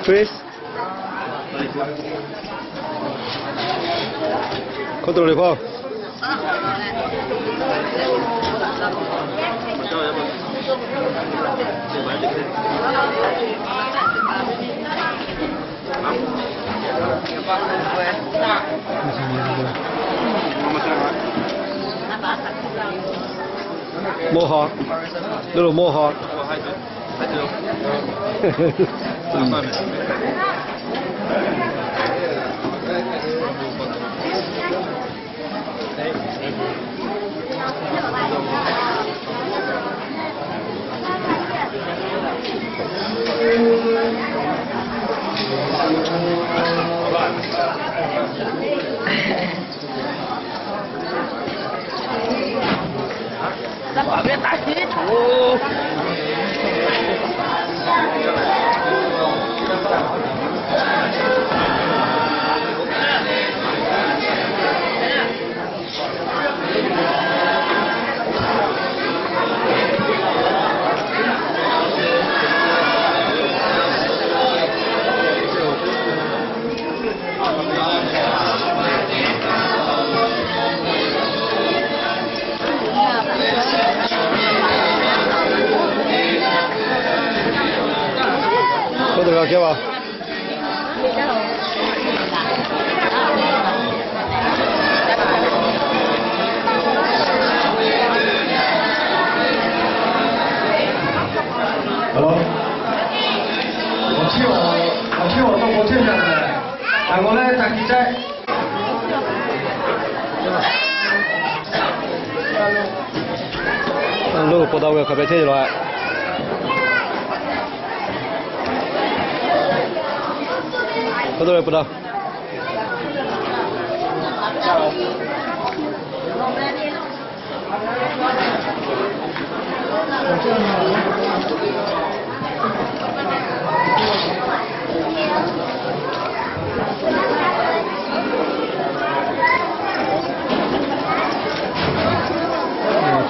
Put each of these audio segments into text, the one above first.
Chris, controle qua. Mohawk, little Mohawk. Là别打基础。¿Cuánto le va? ¿Qué va? Hello，我去我中国签下来，但我呢在记者。路报道要特别车来。好多人报道。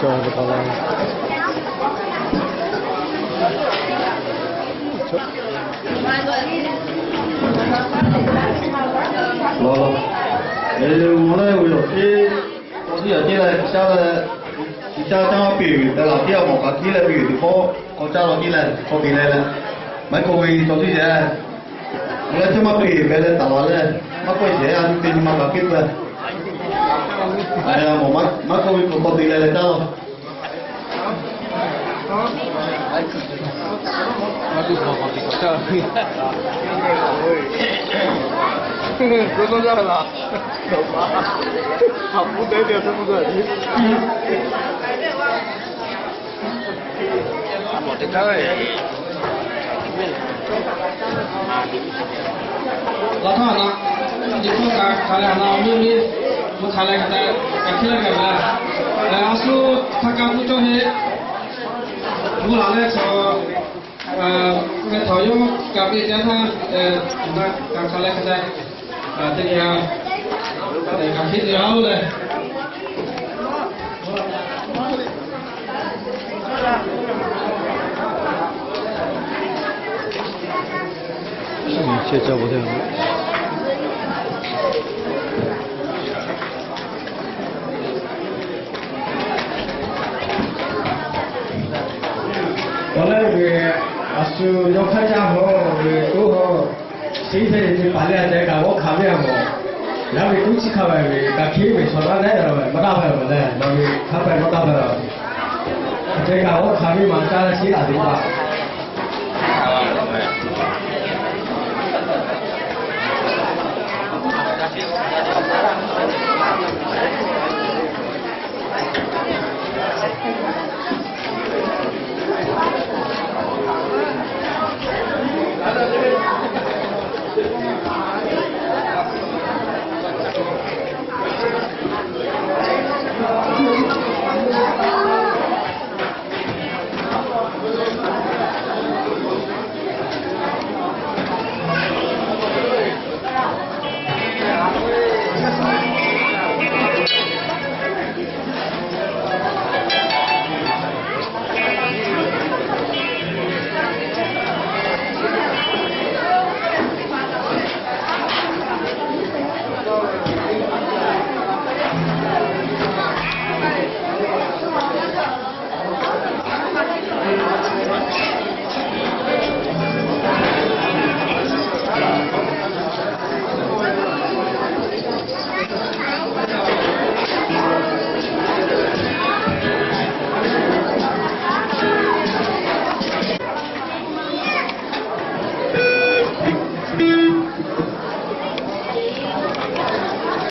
叫我不到了。咯，我呢为咗啲，我啲有啲咧，而家將我譬如老啲我講啲咧，譬如啲我揸落啲咧，嗰邊咧，咪個會做啲嘢，我咧將乜譬如俾咧，大話咧，乜鬼嘢啊，啲乜白結嘅，係啊，冇乜個會嗰邊咧揸咯。不说这了，走吧，好不得了，是不是？我这个。老汤呢？你看了那咪，我看了个在，看了个吧。阿叔他刚不做些，我拿来做。cái thổi vô cà phê cho nó càng khai lại cái này thì để cà phê thì lâu này chết cho bố thêm 원래 아주 욕하자고 또 시세지 발레 내가 뭐 가면 뭐 나비 굵직하면 가 기회 전화내요 뭐 나와요 뭐 나비 가면 뭐 나와요 제가 뭐 가면 만나는 시다 되고